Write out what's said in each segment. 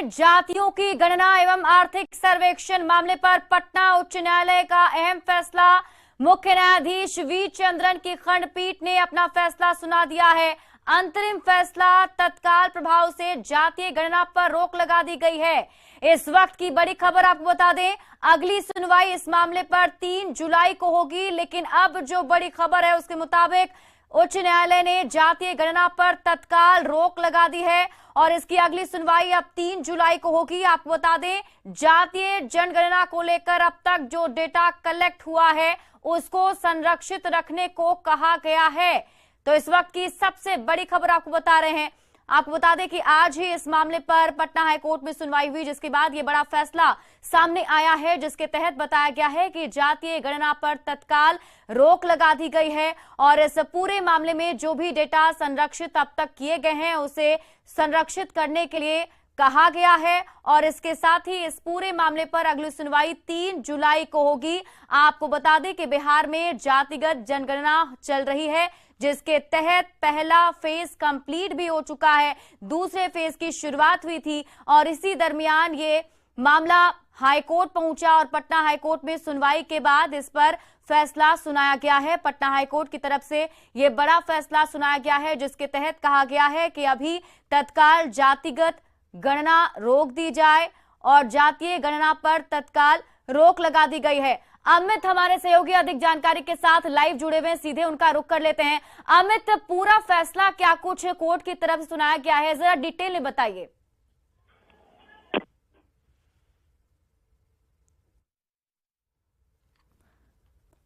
में जातियों की गणना एवं आर्थिक सर्वेक्षण मामले पर पटना उच्च न्यायालय का अहम फैसला। मुख्य न्यायाधीश वी चंद्रन की खंडपीठ ने अपना फैसला सुना दिया है। अंतरिम फैसला तत्काल प्रभाव से जातीय गणना पर रोक लगा दी गई है। इस वक्त की बड़ी खबर आपको बता दें, अगली सुनवाई इस मामले पर 3 जुलाई को होगी, लेकिन अब जो बड़ी खबर है उसके मुताबिक उच्च न्यायालय ने जातीय गणना पर तत्काल रोक लगा दी है और इसकी अगली सुनवाई अब 3 जुलाई को होगी। आपको बता दें, जातीय जनगणना को लेकर अब तक जो डेटा कलेक्ट हुआ है उसको संरक्षित रखने को कहा गया है। तो इस वक्त की सबसे बड़ी खबर आपको बता रहे हैं। आपको बता दें कि आज ही इस मामले पर पटना हाईकोर्ट में सुनवाई हुई, जिसके बाद ये बड़ा फैसला सामने आया है, जिसके तहत बताया गया है कि जातीय गणना पर तत्काल रोक लगा दी गई है और इस पूरे मामले में जो भी डेटा संरक्षित अब तक किए गए हैं उसे संरक्षित करने के लिए कहा गया है और इसके साथ ही इस पूरे मामले पर अगली सुनवाई 3 जुलाई को होगी। आपको बता दें कि बिहार में जातिगत जनगणना चल रही है, जिसके तहत पहला फेज कंप्लीट भी हो चुका है, दूसरे फेज की शुरुआत हुई थी और इसी दरमियान ये मामला हाईकोर्ट पहुंचा और पटना हाईकोर्ट में सुनवाई के बाद इस पर फैसला सुनाया गया है। पटना हाईकोर्ट की तरफ से ये बड़ा फैसला सुनाया गया है, जिसके तहत कहा गया है कि अभी तत्काल जातिगत गणना रोक दी जाए और जातीय गणना पर तत्काल रोक लगा दी गई है। अमित हमारे सहयोगी अधिक जानकारी के साथ लाइव जुड़े हुए हैं, सीधे उनका रुख कर लेते हैं। अमित, पूरा फैसला क्या कुछ कोर्ट की तरफ से सुनाया गया है, जरा डिटेल में बताइए।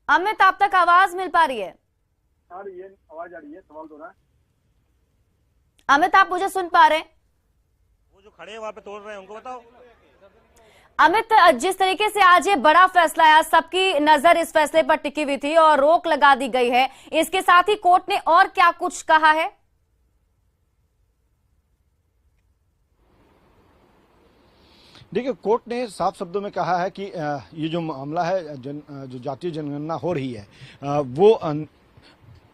अमित, आप तक आवाज मिल पा रही है? आवाज आ रही है, सवाल दोहरा। अमित, आप मुझे सुन पा रहे हैं? वो जो खड़े हैं वहां पे तोड़ रहे हैं, उनको बताओ। अमित, जिस तरीके से आज ये बड़ा फैसला आया, सबकी नजर इस फैसले पर टिकी हुई थी और रोक लगा दी गई है, इसके साथ ही कोर्ट ने और क्या कुछ कहा है? देखिए, कोर्ट ने साफ शब्दों में कहा है कि ये जो मामला है, जो जातीय जनगणना हो रही है वो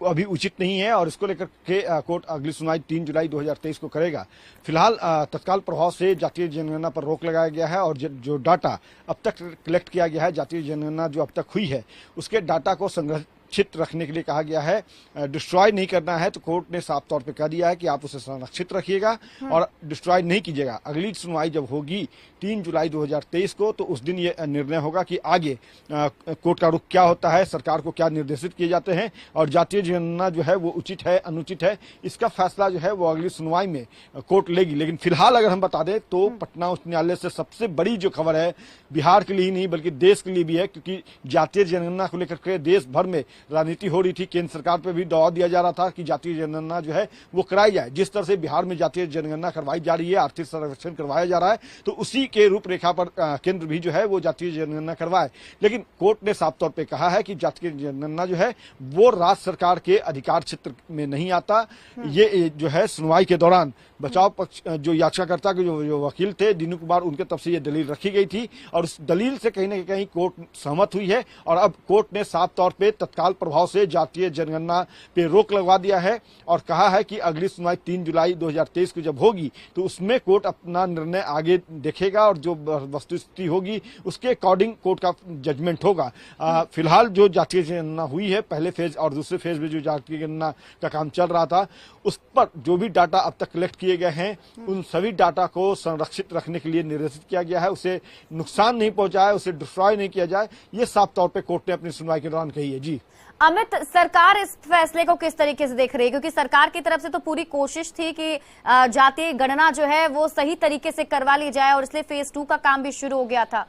अभी उचित नहीं है और इसको लेकर के कोर्ट अगली सुनवाई 3 जुलाई 2023 को करेगा। फिलहाल तत्काल प्रभाव से जातीय जनगणना पर रोक लगाया गया है और जो डाटा अब तक कलेक्ट किया गया है, जातीय जनगणना जो अब तक हुई है उसके डाटा को संरक्षित रखने के लिए कहा गया है। डिस्ट्रॉय नहीं करना है, तो कोर्ट ने साफ तौर पे कह दिया है कि आप उसे संरक्षित रखिएगा और डिस्ट्रॉय नहीं कीजिएगा। अगली सुनवाई जब होगी 3 जुलाई 2023 को, तो उस दिन ये निर्णय होगा कि आगे कोर्ट का रुख क्या होता है, सरकार को क्या निर्देशित किए जाते हैं और जातीय जनगणना जो है वो उचित है अनुचित है, इसका फैसला जो है वो अगली सुनवाई में कोर्ट लेगी। लेकिन फिलहाल अगर हम बता दें तो पटना उच्च न्यायालय से सबसे बड़ी जो खबर है, बिहार के लिए ही नहीं बल्कि देश के लिए भी है, क्योंकि जातीय जनगणना को लेकर के देश भर में राजनीति हो रही थी। केंद्र सरकार पर भी दबाव दिया जा रहा था कि जातीय जनगणना जो है वो कराई जाए। जिस तरह से बिहार में जातीय जनगणना करवाई जा रही है, आर्थिक सर्वेक्षण करवाया जा रहा है, तो उसी के रूपरेखा पर केंद्र भी जो है वो जातीय जनगणना करवाए। लेकिन कोर्ट ने साफ तौर पे कहा है कि जातीय जनगणना जो है वो राज्य सरकार के अधिकार क्षेत्र में नहीं आता। ये जो है सुनवाई के दौरान बचाव पक्ष जो याचिकाकर्ता के जो वकील थे दीनू कुमार, उनके तरफ से ये दलील रखी गई थी और उस दलील से कहीं न कहीं कोर्ट सहमत हुई है और अब कोर्ट ने साफ तौर पे तत्काल प्रभाव से जातीय जनगणना पे रोक लगवा दिया है और कहा है कि अगली सुनवाई 3 जुलाई 2023 को जब होगी तो उसमें कोर्ट अपना निर्णय आगे देखेगा और जो वस्तुस्थिति होगी उसके अकॉर्डिंग कोर्ट का जजमेंट होगा। फिलहाल जो जातीय जनगणना हुई है, पहले फेज और दूसरे फेज में जो जातीय गणना का काम चल रहा था, उस पर जो भी डाटा अब तक कलेक्ट किए गए हैं उन सभी डाटा को संरक्षित रखने के लिए निर्देशित किया गया है। उसे नुकसान नहीं पहुंचाए, उसे डिस्ट्रॉय नहीं किया जाए, ये साफ तौर पे कोर्ट ने अपनी सुनवाई के दौरान कही है। जी अमित, सरकार इस फैसले को किस तरीके से देख रही है, क्योंकि सरकार की तरफ से तो पूरी कोशिश थी कि जातीय गणना जो है वो सही तरीके से करवा ली जाए और इसलिए फेज 2 का काम भी शुरू हो गया था।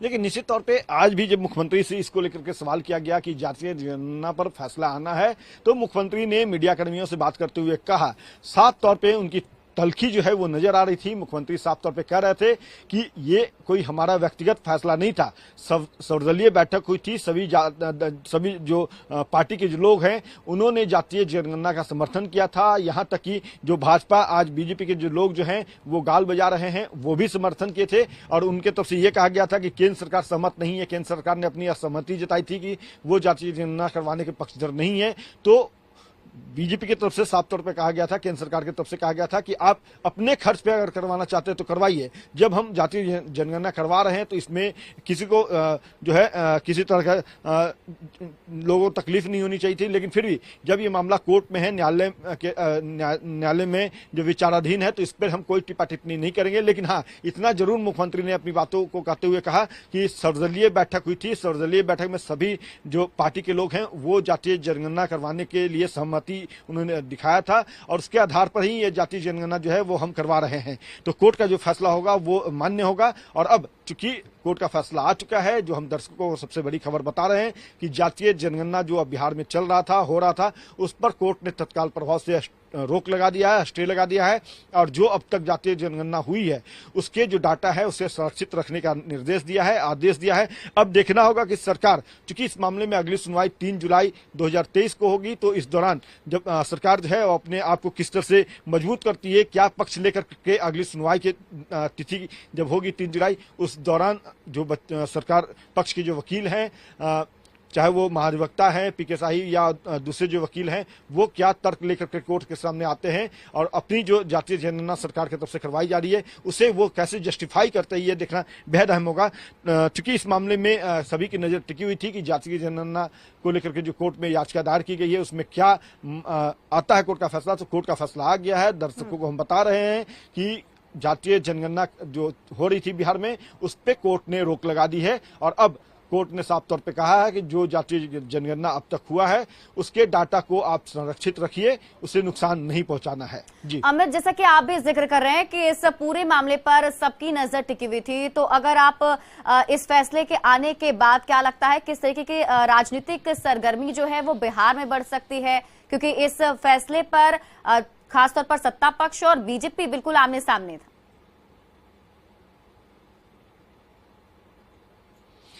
लेकिन निश्चित तौर पे आज भी जब मुख्यमंत्री से इसको लेकर के सवाल किया गया कि जातीय जनगणना पर फैसला आना है, तो मुख्यमंत्री ने मीडिया कर्मियों से बात करते हुए कहा, साफ तौर पे उनकी तलखी जो है वो नजर आ रही थी। मुख्यमंत्री साफ तौर पे कह रहे थे कि ये कोई हमारा व्यक्तिगत फैसला नहीं था, सर्वदलीय बैठक हुई थी, सभी जो पार्टी के जो लोग हैं उन्होंने जातीय जनगणना का समर्थन किया था। यहाँ तक कि जो भाजपा आज बीजेपी के जो लोग जो हैं वो गाल बजा रहे हैं वो भी समर्थन किए थे और उनके तरफ से ये कहा गया था कि केंद्र सरकार सहमत नहीं है, केंद्र सरकार ने अपनी असहमति जताई थी कि वो जातीय जनगणना करवाने के पक्षधर नहीं है। तो बीजेपी की तरफ से साफ तौर पे कहा गया था, केंद्र सरकार की तरफ से कहा गया था कि आप अपने खर्च पे अगर करवाना चाहते हैं तो करवाइए। जब हम जातीय जनगणना करवा रहे हैं तो इसमें किसी को जो है किसी तरह का लोगों को तकलीफ नहीं होनी चाहिए थी, लेकिन फिर भी जब ये मामला कोर्ट में है, न्यायालय में जो विचाराधीन है, तो इस पर हम कोई टिप्पा टिप्पणी नहीं करेंगे। लेकिन हाँ, इतना जरूर मुख्यमंत्री ने अपनी बातों को कहते हुए कहा कि सर्वदलीय बैठक हुई थी, सर्वदलीय बैठक में सभी जो पार्टी के लोग हैं वो जातीय जनगणना करवाने के लिए सहमति उन्होंने दिखाया था और उसके आधार पर ही ये जातीय जनगणना जो है वो हम करवा रहे हैं। तो कोर्ट का जो फैसला होगा वो मान्य होगा। और अब चूंकि कोर्ट का फैसला आ चुका है, जो हम दर्शकों को सबसे बड़ी खबर बता रहे हैं कि जातीय जनगणना जो अब बिहार में चल रहा था, हो रहा था, उस पर कोर्ट ने तत्काल प्रभाव से रोक लगा दिया है, स्टे लगा दिया है। और जो अब तक जातीय जनगणना हुई है उसके जो डाटा है उसे सुरक्षित रखने का निर्देश दिया है, आदेश दिया है। अब देखना होगा कि सरकार, चूंकि इस मामले में अगली सुनवाई 3 जुलाई 2023 को होगी, तो इस दौरान जब सरकार जो है वो अपने आप को किस तरह से मजबूत करती है, क्या पक्ष लेकर के अगली सुनवाई की तिथि जब होगी 3 जुलाई, उस दौरान जो सरकार पक्ष के जो वकील हैं, चाहे वो महाधिवक्ता हैं पीके शाही या दूसरे जो वकील हैं, वो क्या तर्क लेकर के कोर्ट के सामने आते हैं और अपनी जो जातीय जनगणना सरकार की तरफ से करवाई जा रही है उसे वो कैसे जस्टिफाई करते हैं, ये देखना बेहद अहम होगा। चूंकि इस मामले में सभी की नजर टिकी हुई थी कि जातीय जनगणना को लेकर के जो कोर्ट में याचिका दायर की गई है उसमें क्या आता है कोर्ट का फैसला। तो कोर्ट का फैसला आ गया है। दर्शकों को हम बता रहे हैं कि जातीय जनगणना जो हो रही थी बिहार में उस पर कोर्ट ने रोक लगा दी है और अब कोर्ट ने साफ तौर पे कहा है कि जो जातीय जनगणना अब तक हुआ है उसके डाटा को आप संरक्षित रखिए, उसे नुकसान नहीं पहुंचाना है। जी अमित, जैसा कि आप भी जिक्र कर रहे हैं कि इस पूरे मामले पर सबकी नजर टिकी हुई थी, तो अगर आप इस फैसले के आने के बाद क्या लगता है किस तरीके की राजनीतिक सरगर्मी जो है वो बिहार में बढ़ सकती है, क्योंकि इस फैसले पर खासतौर पर सत्ता पक्ष और बीजेपी बिल्कुल आमने सामने था।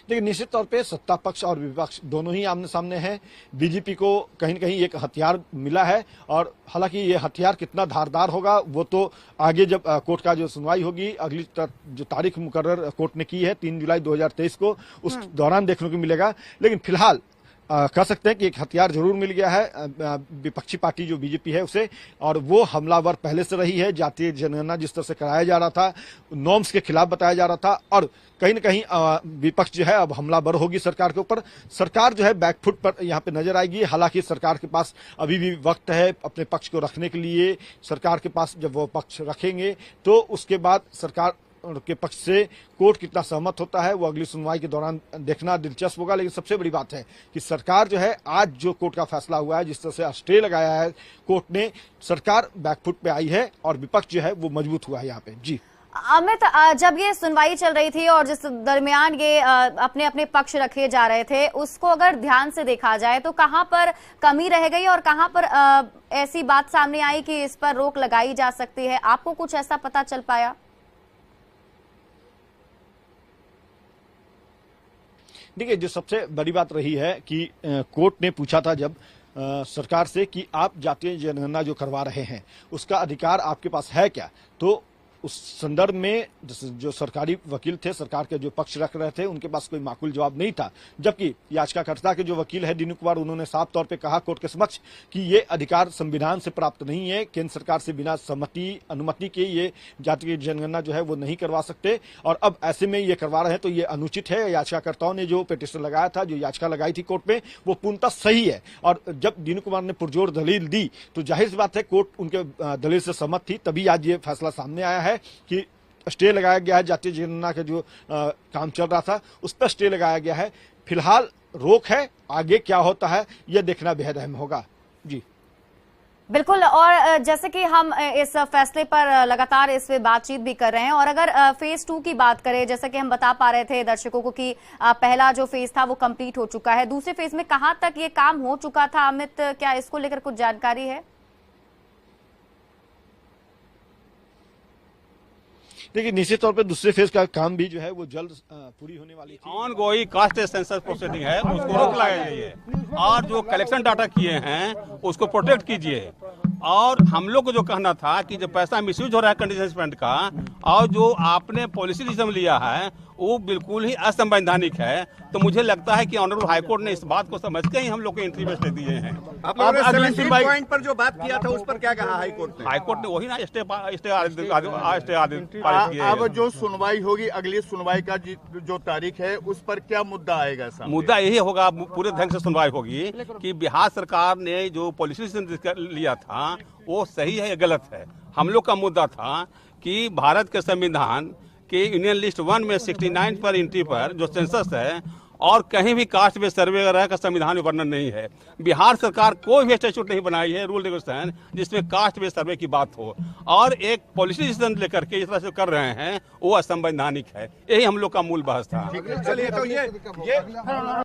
लेकिन निश्चित तौर पे सत्ता पक्ष और विपक्ष दोनों ही आमने सामने हैं। बीजेपी को कहीं न कहीं एक हथियार मिला है और हालांकि ये हथियार कितना धारदार होगा वो तो आगे जब कोर्ट का जो सुनवाई होगी, अगली जो तारीख मुकर्रर कोर्ट ने की है 3 जुलाई 2023 को, उस दौरान देखने को मिलेगा। लेकिन फिलहाल कह सकते हैं कि एक हथियार जरूर मिल गया है विपक्षी पार्टी जो बीजेपी है उसे, और वो हमलावर पहले से रही है। जातीय जनगणना जिस तरह से कराया जा रहा था, नॉर्म्स के खिलाफ बताया जा रहा था और कहीं न कहीं विपक्ष जो है अब हमलावर होगी सरकार के ऊपर। सरकार जो है बैकफुट पर यहाँ पे नजर आएगी। हालांकि सरकार के पास अभी भी वक्त है अपने पक्ष को रखने के लिए। सरकार के पास जब वो पक्ष रखेंगे तो उसके बाद सरकार के पक्ष से कोर्ट कितना सहमत होता है वो अगली सुनवाई के दौरान देखना दिलचस्प होगा। लेकिन सबसे बड़ी बात है कि सरकार जो है, आज जो कोर्ट का फैसला हुआ है, जिस तरह से स्टे लगाया है कोर्ट ने, सरकार बैकफुट पे आई है और विपक्ष जो है वो मजबूत हुआ है यहाँ पे। जी अमित, जब ये सुनवाई चल रही थी और जिस दरमियान ये अपने अपने पक्ष रखे जा रहे थे, उसको अगर ध्यान से देखा जाए तो कहां पर कमी रह गई और कहां पर ऐसी बात सामने आई कि इस पर रोक लगाई जा सकती है? आपको कुछ ऐसा पता चल पाया? देखिए, जो सबसे बड़ी बात रही है कि कोर्ट ने पूछा था जब सरकार से कि आप जातीय जनगणना जो करवा रहे हैं उसका अधिकार आपके पास है क्या, तो उस संदर्भ में जो सरकारी वकील थे, सरकार के जो पक्ष रख रहे थे, उनके पास कोई माकूल जवाब नहीं था। जबकि याचिकाकर्ता के जो वकील है दिनू कुमार, उन्होंने साफ तौर पे कहा कोर्ट के समक्ष कि ये अधिकार संविधान से प्राप्त नहीं है, केंद्र सरकार से बिना सहमति अनुमति के ये जातीय जनगणना जो है वो नहीं करवा सकते और अब ऐसे में ये करवा रहे हैं तो ये अनुचित है। याचिकाकर्ताओं ने जो पिटीशन लगाया था, जो याचिका लगाई थी कोर्ट में, वो पूर्णतः सही है। और जब दिनू कुमार ने पुरजोर दलील दी तो जाहिर सी बात है कोर्ट उनके दलील से सहमत थी, तभी आज ये फैसला सामने आया है कि स्टे लगाया गया है। जातीय जनगणना का जो काम चल रहा था उस पर स्टे लगाया गया है। फिलहाल रोक है, आगे क्या होता है यह देखना बेहद अहम होगा। जी बिल्कुल, और जैसे कि हम इस फैसले पर लगातार इस पे बातचीत भी कर रहे हैं और अगर फेज 2 की बात करें, जैसा कि हम बता पा रहे थे दर्शकों को कि पहला जो फेज था वो कंप्लीट हो चुका है, दूसरे फेज में कहां तक ये काम हो चुका था? अमित, क्या इसको लेकर कुछ जानकारी है? देखिए, निश्चित तौर पे दूसरे फेज का काम भी जो है वो जल्द पूरी होने वाली थी। On going caste census proceeding है, उसको रोक लगाया जाइए और जो कलेक्शन डाटा किए हैं उसको प्रोटेक्ट कीजिए। और हम लोग को जो कहना था कि जो पैसा मिसयूज हो रहा है कंडीशन स्पेंड का, और जो आपने पॉलिसी डिसीजन लिया है वो बिल्कुल ही असंवैधानिक है। तो मुझे लगता है कि ऑनरेबल हाईकोर्ट ने इस बात को समझ के ही हम लोग को एंट्री दे दिए हैं। आप लोगों ने 17 पॉइंट पर जो बात किया था उस पर क्या कहा हाईकोर्ट ने? हाईकोर्ट ने वही ना स्टे आदेश पारित किए। अब जो सुनवाई होगी, अगली सुनवाई का जो तारीख है उस पर क्या मुद्दा आएगा सामने? मुद्दा यही होगा, पूरे ढंग से सुनवाई होगी कि बिहार सरकार ने जो पॉलिसी डिसीजन लिया था वो सही है या गलत है। हम लोग का मुद्दा था कि भारत के संविधान कि यूनियन लिस्ट 1 में 69 पर एंट्री पर जो सेंसस है और कहीं भी कास्ट बेस्ड सर्वे वगैरह का संविधान में वर्णन नहीं है। बिहार सरकार कोई भी स्टैट्यूट नहीं बनाई है, रूल रेगुलेशन, जिसमें कास्ट बेस्ड सर्वे की बात हो, और एक पॉलिसी डिसीजन लेकर के इस तरह से कर रहे हैं वो असंवैधानिक है। यही हम लोग का मूल बहस था। चलिए, तो ये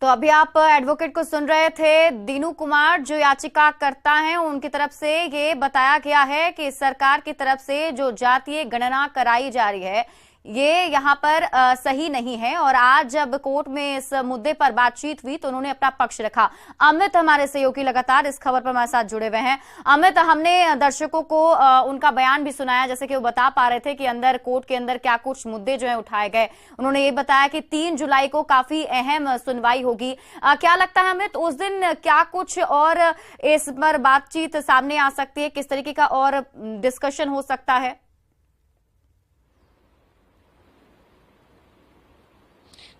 तो अभी आप एडवोकेट को सुन रहे थे। दीनू कुमार जो याचिका करता है उनकी तरफ से ये बताया गया है कि सरकार की तरफ से जो जातीय गणना कराई जा रही है ये यहाँ पर सही नहीं है। और आज जब कोर्ट में इस मुद्दे पर बातचीत हुई तो उन्होंने अपना पक्ष रखा। अमित हमारे सहयोगी लगातार इस खबर पर हमारे साथ जुड़े हुए हैं। अमित, हमने दर्शकों को उनका बयान भी सुनाया, जैसे कि वो बता पा रहे थे कि अंदर कोर्ट के अंदर क्या कुछ मुद्दे जो है उठाए गए। उन्होंने ये बताया कि 3 जुलाई को काफी अहम सुनवाई होगी। क्या लगता है अमित, उस दिन क्या कुछ और इस पर बातचीत सामने आ सकती है, किस तरीके का और डिस्कशन हो सकता है?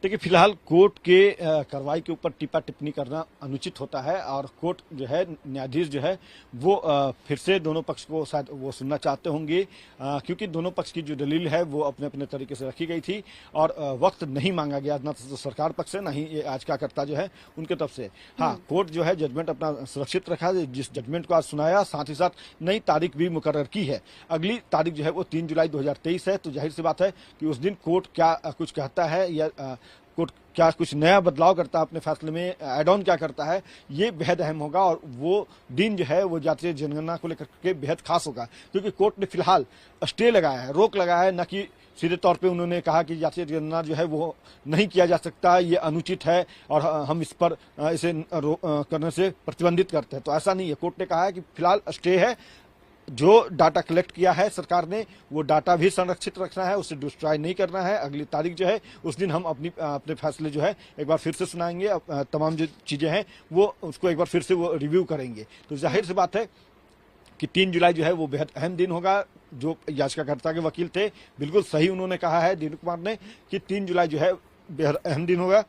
देखिए, फिलहाल कोर्ट के कार्रवाई के ऊपर टिप्पा टिप्पणी करना अनुचित होता है और कोर्ट जो है, न्यायाधीश जो है वो फिर से दोनों पक्ष को शायद वो सुनना चाहते होंगे, क्योंकि दोनों पक्ष की जो दलील है वो अपने अपने तरीके से रखी गई थी और वक्त नहीं मांगा गया, ना तो सरकार पक्ष से ना ही ये याचिकाकर्ता जो है उनके तरफ से। हाँ, कोर्ट जो है जजमेंट अपना सुरक्षित रखा, जिस जजमेंट को आज सुनाया, साथ ही साथ नई तारीख भी मुकर्रर की है। अगली तारीख जो है वो 3 जुलाई 2023 है। तो जाहिर सी बात है कि उस दिन कोर्ट क्या कुछ कहता है या कोर्ट क्या कुछ नया बदलाव करता है अपने फैसले में, एड ऑन क्या करता है, ये बेहद अहम होगा। और वो दिन जो है वो जातीय जनगणना को लेकर के बेहद खास होगा, क्योंकि कोर्ट ने फिलहाल स्टे लगाया है, रोक लगाया है, न कि सीधे तौर पे उन्होंने कहा कि जातीय जनगणना जो है वो नहीं किया जा सकता, ये अनुचित है और हम इस पर इसे करने से प्रतिबंधित करते हैं। तो ऐसा नहीं है, कोर्ट ने कहा है कि फिलहाल स्टे है। जो डाटा कलेक्ट किया है सरकार ने वो डाटा भी संरक्षित रखना है, उसे डिस्ट्रॉय नहीं करना है। अगली तारीख जो है उस दिन हम अपने फैसले जो है एक बार फिर से सुनाएंगे, तमाम जो चीजें हैं वो उसको एक बार फिर से वो रिव्यू करेंगे। तो जाहिर सी बात है कि 3 जुलाई जो है वो बेहद अहम दिन होगा। जो याचिकाकर्ता के वकील थे बिल्कुल सही उन्होंने कहा है, दीनू कुमार ने, कि 3 जुलाई जो है बेहद अहम दिन होगा।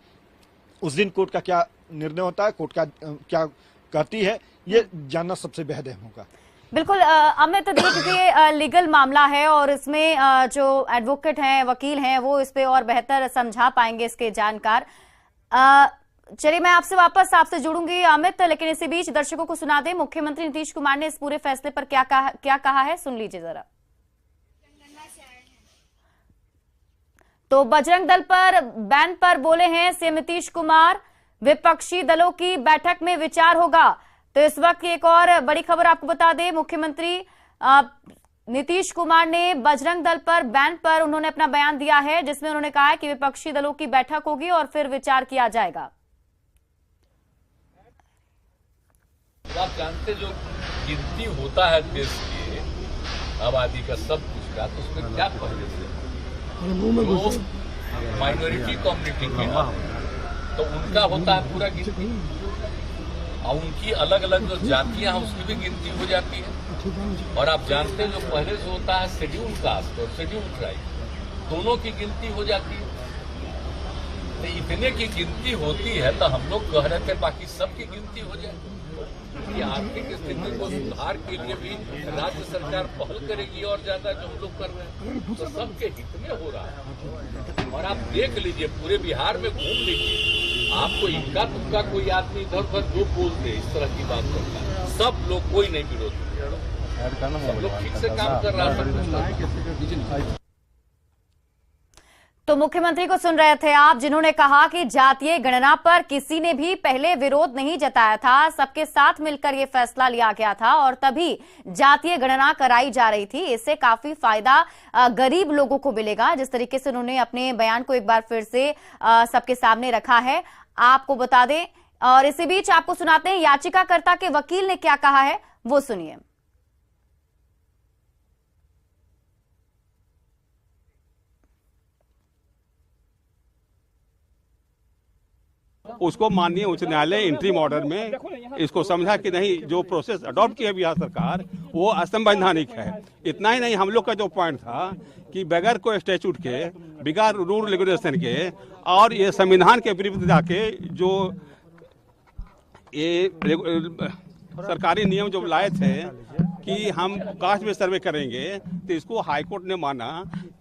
उस दिन कोर्ट का क्या निर्णय होता है, कोर्ट का क्या कहती है, ये जानना सबसे बेहद अहम होगा। बिल्कुल अमित, देखिए ये लीगल मामला है और इसमें जो एडवोकेट हैं, वकील हैं, वो इस पे और बेहतर समझा पाएंगे इसके जानकार। चलिए, मैं आपसे जुड़ूंगी अमित, लेकिन इसी बीच दर्शकों को सुना दें मुख्यमंत्री नीतीश कुमार ने इस पूरे फैसले पर क्या कहा है, सुन लीजिए जरा। तो बजरंग दल पर बैन पर बोले हैं सीएम नीतीश कुमार, विपक्षी दलों की बैठक में विचार होगा। तो इस वक्त एक और बड़ी खबर आपको बता दें, मुख्यमंत्री नीतीश कुमार ने बजरंग दल पर बैन पर उन्होंने अपना बयान दिया है, जिसमें उन्होंने कहा है कि विपक्षी दलों की बैठक होगी और फिर विचार किया जाएगा। आप जानते जो गिनती होता है देश की आबादी का सब कुछ का, तो उसमें क्या पहले से माइनॉरिटी कम्युनिटी की ना, तो उनका होता है पूरा गिनती, और उनकी अलग अलग जो जातियां हैं उसकी भी गिनती हो जाती है। और आप जानते हैं जो पहले से होता है शेड्यूल कास्ट और शेड्यूल ट्राइब, दोनों की गिनती हो जाती है। तो इतने की गिनती होती है तो हम लोग कह रहे थे बाकी सबकी गिनती हो जाए। ये आर्थिक स्थिति को सुधार के लिए भी राज्य सरकार पहल करेगी और ज्यादा जो हम लोग कर रहे हैं, तो सबके हित में हो रहा है। और आप देख लीजिए, पूरे बिहार में घूम लीजिए, आपको इनका तुमका कोई आदमी इधर उधर जो बोलते इस तरह की बात करता है, सब लोग कोई नहीं विरोध कर रहा, सब लोग ठीक से काम कर रहा है। तो मुख्यमंत्री को सुन रहे थे आप, जिन्होंने कहा कि जातीय गणना पर किसी ने भी पहले विरोध नहीं जताया था, सबके साथ मिलकर ये फैसला लिया गया था और तभी जातीय गणना कराई जा रही थी। इससे काफी फायदा गरीब लोगों को मिलेगा। जिस तरीके से उन्होंने अपने बयान को एक बार फिर से सबके सामने रखा है, आपको बता दें और इसी बीच आपको सुनाते हैं याचिकाकर्ता के वकील ने क्या कहा है, वो सुनिए। उसको माननीय उच्च न्यायालय इंट्रीम ऑर्डर में इसको समझा कि नहीं, जो प्रोसेस अडॉप्ट किया बिहार सरकार वो असंवैधानिक है। इतना ही नहीं, हम लोग का जो पॉइंट था कि बगैर कोई स्टैट्यूट के, बगैर रूल रेगुलेशन के और ये संविधान के विरुद्ध जाके जो ये सरकारी नियम जो लाए थे कि हम कास्ट में सर्वे करेंगे, तो इसको हाईकोर्ट ने माना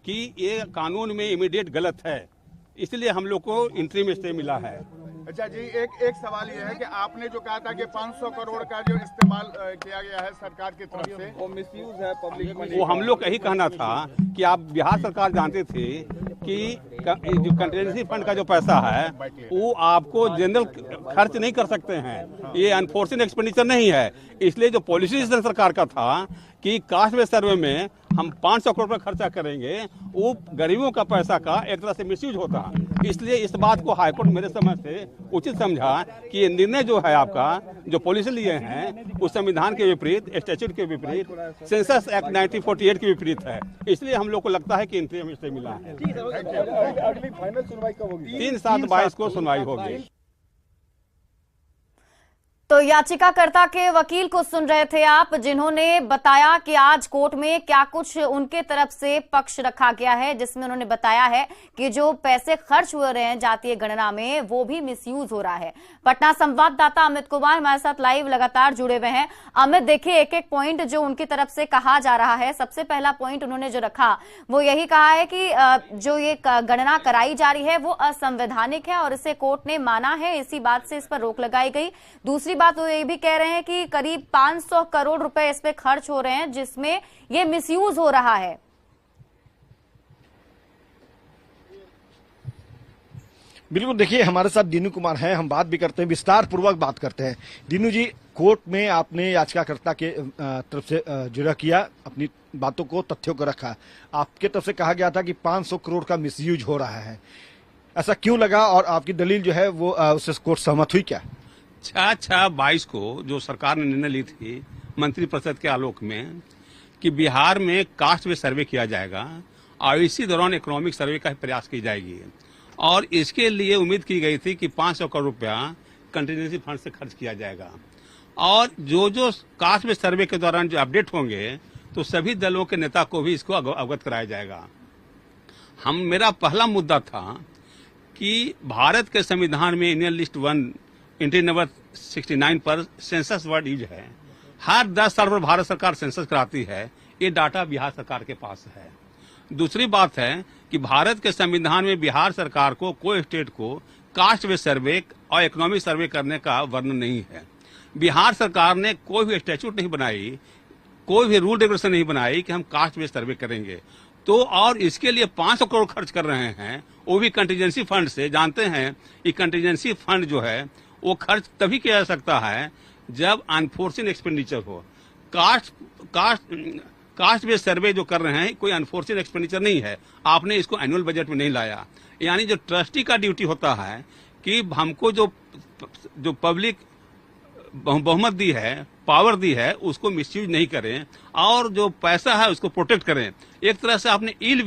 कि ये कानून में इमीडिएट गलत है, इसलिए हम लोग को इंट्रीम स्टे मिला है। अच्छा जी, एक सवाल ये है कि आपने जो कहा था कि 500 करोड़ का जो इस्तेमाल किया गया है सरकार की तरफ से, वो मिसयूज है पब्लिक मनी। वो हम लोग का ही कहना था कि आप बिहार सरकार जानते थे कि जो कंटिजेंसी फंड का जो पैसा है वो आपको जनरल खर्च नहीं कर सकते हैं, ये अनफोर्सिन एक्सपेंडिचर नहीं है। इसलिए जो पॉलिसी सरकार का था कि कास्ट बेस्ड सर्वे में हम 500 करोड़ रुपए खर्चा करेंगे, वो गरीबों का पैसा का एक तरह से मिसयूज होता। इसलिए इस बात को हाईकोर्ट मेरे समझ से उचित समझा कि ये निर्णय जो है आपका, जो पॉलिसी लिए हैं, उस संविधान के विपरीत, स्टैट्यूट के विपरीत, सेंसस एक्ट 1948 के विपरीत है। इसलिए हम लोग को लगता है कि इंट्रीम स्टे मिला है। अगली फाइनल सुनवाई कब होगी? 3/7/22 को सुनवाई होगी। तो याचिकाकर्ता के वकील को सुन रहे थे आप, जिन्होंने बताया कि आज कोर्ट में क्या कुछ उनके तरफ से पक्ष रखा गया है, जिसमें उन्होंने बताया है कि जो पैसे खर्च हो रहे हैं जातीय गणना में वो भी मिसयूज हो रहा है। पटना संवाददाता अमित कुमार हमारे साथ लाइव लगातार जुड़े हुए हैं। अमित, देखिए एक एक पॉइंट जो उनकी तरफ से कहा जा रहा है। सबसे पहला पॉइंट उन्होंने जो रखा वो यही कहा है कि जो ये गणना कराई जा रही है वो असंवैधानिक है और इसे कोर्ट ने माना है, इसी बात से इस पर रोक लगाई गई। दूसरी बात वो ये भी कह रहे हैं कि करीब 500 करोड़ रुपए इस पे खर्च हो रहे हैं, जिसमें ये मिसयूज हो रहा है। बिल्कुल, देखिए हमारे साथ दीनू कुमार हैं, हम बात भी करते हैं, विस्तार पूर्वक बात करते हैं। दीनू जी, कोर्ट में आपने याचिकाकर्ता के तरफ से जिक्र किया, अपनी बातों को, तथ्यों को रखा। आपके तरफ से कहा गया था कि 500 करोड़ का मिसयूज हो रहा है, ऐसा क्यों लगा और आपकी दलील जो है वो उससे कोर्ट सहमत हुई क्या? 6/6/22 को जो सरकार ने निर्णय ली थी मंत्रिपरिषद के आलोक में कि बिहार में कास्ट में सर्वे किया जाएगा और इसी दौरान इकोनॉमिक सर्वे का प्रयास की जाएगी, और इसके लिए उम्मीद की गई थी कि 500 करोड़ रुपया कंटिजेंसी फंड से खर्च किया जाएगा, और जो कास्ट में सर्वे के दौरान जो अपडेट होंगे तो सभी दलों के नेता को भी इसको अवगत कराया जाएगा। मेरा पहला मुद्दा था कि भारत के संविधान में इंडियन लिस्ट 1 एंट्री नंबर 69 पर सेंसस वर्ड यूज है। हर 10 साल पर भारत सरकार सेंसस कराती है, ये डाटा बिहार सरकार के पास है। दूसरी बात है कि भारत के संविधान में बिहार सरकार को, कोई स्टेट को कास्ट बेस्ड सर्वे और इकोनॉमिक सर्वे करने का वर्णन नहीं है। बिहार सरकार ने कोई भी स्टैट्यूट नहीं बनाई, कोई भी रूल रेगुलेशन नहीं बनाई कि हम कास्ट बेस्ड सर्वे करेंगे। तो और इसके लिए 500 करोड़ खर्च कर रहे हैं, वो भी कंटीजेंसी फंड से। जानते हैं कि कंटीजेंसी फंड जो है वो खर्च तभी किया जा सकता है जब अनफोर्सिन एक्सपेंडिचर हो। कास्ट बेस्ड सर्वे जो कर रहे हैं कोई अनफोर्सिन एक्सपेंडिचर नहीं है, आपने इसको एनुअल बजट में नहीं लाया। यानी जो ट्रस्टी का ड्यूटी होता है कि हमको जो पब्लिक बहुमत दी है, पावर दी है, उसको मिसयूज नहीं करें और जो पैसा है उसको प्रोटेक्ट करें। एक तरह से आपने इल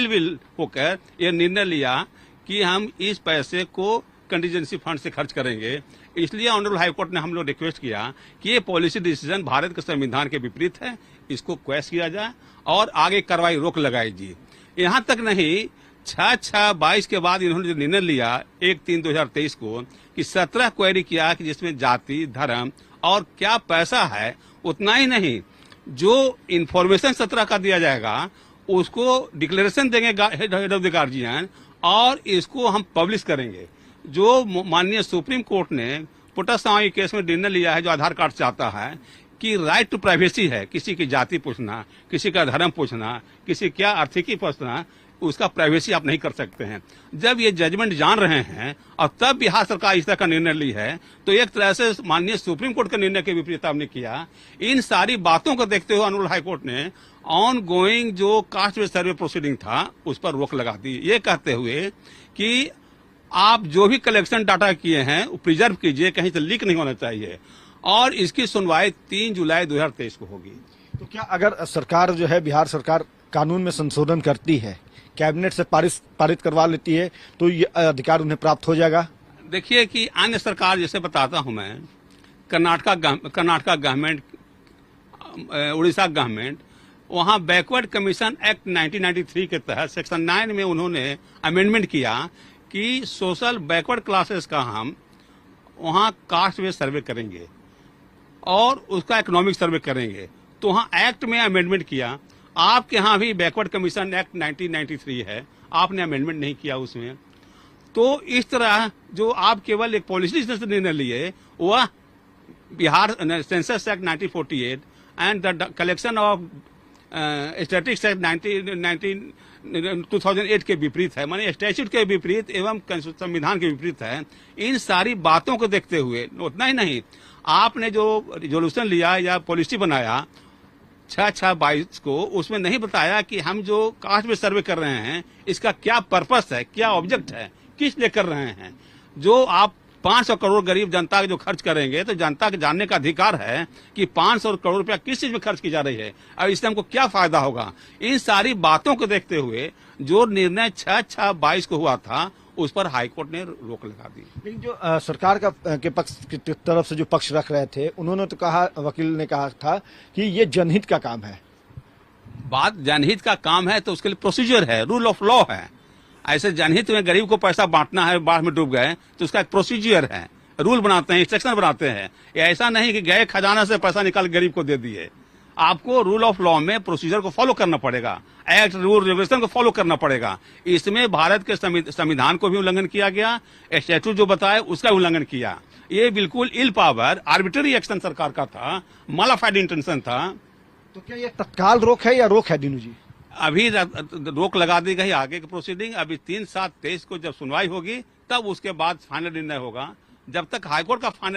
विल होकर यह निर्णय लिया कि हम इस पैसे को कंटीजेंसी फंड से खर्च करेंगे। इसलिए ऑनरेबल हाईकोर्ट ने हम लोग रिक्वेस्ट किया कि ये पॉलिसी डिसीजन भारत के संविधान के विपरीत है, इसको क्वेश किया जाए और आगे कार्रवाई रोक लगाई जाए। यहाँ तक नहीं, 6/6/22 के बाद इन्होंने जो निर्णय लिया 1/3/2023 को कि 17 क्वेरी किया कि जिसमें जाति, धर्म और क्या पैसा है, उतना ही नहीं, जो इन्फॉर्मेशन 17 का दिया जाएगा उसको डिक्लेरेशन देंगे हेड ऑफ द गार्जियन और इसको हम पब्लिश करेंगे। जो माननीय सुप्रीम कोर्ट ने पुट्टास्वामी केस में निर्णय लिया है, जो आधार कार्ड चाहता है कि राइट टू प्राइवेसी है, किसी की जाति पूछना, किसी का धर्म पूछना, किसी क्या आर्थिकी पूछना, उसका प्राइवेसी आप नहीं कर सकते हैं। जब ये जजमेंट जान रहे हैं और तब बिहार सरकार इस तरह का निर्णय ली है, तो एक तरह से माननीय सुप्रीम कोर्ट के निर्णय के विपरीत आपने किया। इन सारी बातों को देखते हुए ऑनरेबल हाईकोर्ट ने ऑन गोइंग जो कास्ट बेस्ड सर्वे प्रोसीडिंग था उस पर रोक लगा दी, ये कहते हुए कि आप जो भी कलेक्शन डाटा किए हैं वो प्रिजर्व कीजिए, कहीं से लीक नहीं होना चाहिए। और इसकी सुनवाई 3 जुलाई 2023 को होगी। तो क्या अगर सरकार जो है, बिहार सरकार कानून में संशोधन करती है, कैबिनेट से पारित करवा लेती है, तो ये अधिकार उन्हें प्राप्त हो जाएगा? देखिए कि अन्य सरकार, जैसे बताता हूं मैं, कर्नाटका गवर्नमेंट, उड़ीसा गवर्नमेंट, वहां बैकवर्ड कमीशन एक्ट 1993 के तहत सेक्शन 9 में उन्होंने अमेंडमेंट किया कि सोशल बैकवर्ड क्लासेस का हम वहां कास्ट बेस्ड सर्वे करेंगे और उसका इकोनॉमिक सर्वे करेंगे। तो वहां एक्ट में अमेंडमेंट किया। आपके यहाँ भी बैकवर्ड कमीशन एक्ट 1993 है, आपने अमेंडमेंट नहीं किया उसमें। तो इस तरह जो आप केवल एक पॉलिसी से निर्णय लिए, वह Bihar census act 1948 and the collection of statistics act 2008 के विपरीत है, माने स्टैट्यूट के विपरीत एवं संविधान के विपरीत है। इन सारी बातों को देखते हुए, उतना ही नहीं, आपने जो रिजोल्यूशन लिया या पॉलिसी बनाया 6/6/22 को, उसमें नहीं बताया कि हम जो कास्ट में सर्वे कर रहे हैं इसका क्या पर्पस है, क्या ऑब्जेक्ट है, किस लिए कर रहे हैं। जो आप 500 करोड़ गरीब जनता जो खर्च करेंगे, तो जनता के जानने का अधिकार है कि 500 करोड़ रुपया किस चीज में खर्च की जा रही है और इससे हमको क्या फायदा होगा। इन सारी बातों को देखते हुए जो निर्णय 6/6/22 को हुआ था, उस पर हाईकोर्ट ने रोक लगा दी। लेकिन जो सरकार के पक्ष की तरफ से जो पक्ष रख रहे थे, उन्होंने तो कहा, वकील ने कहा था कि ये जनहित का काम है। बात जनहित का काम है तो उसके लिए प्रोसीजर है, रूल ऑफ लॉ है। ऐसे जनहित में गरीब को पैसा बांटना है, बाढ़ में डूब गए, तो उसका एक प्रोसीजर है, रूल बनाते हैं, इंस्ट्रक्शन बनाते हैं। ये ऐसा नहीं कि गए खजाना से पैसा निकाल गरीब को दे दिए। आपको रूल ऑफ लॉ में प्रोसीजर को फॉलो करना पड़ेगा, एक्ट, रूल, रेगुलेशन को फॉलो करना पड़ेगा। इसमें भारत के संविधान को भी उल्लंघन किया गया, स्टैट्यूट जो बताए उसका उल्लंघन किया। ये बिल्कुल इल पावर, आर्बिट्ररी एक्शन सरकार का था, मॉडिफाइड इंटेंशन था। तो क्या ये तत्काल रोक है या रोक है दीनू जी? अभी रोक लगा दी गई आगे की प्रोसीडिंग। अभी 3/7/23 को जब सुनवाई होगी, तब उसके बाद फाइनल निर्णय होगा। जब तक हाईकोर्ट का फाइनल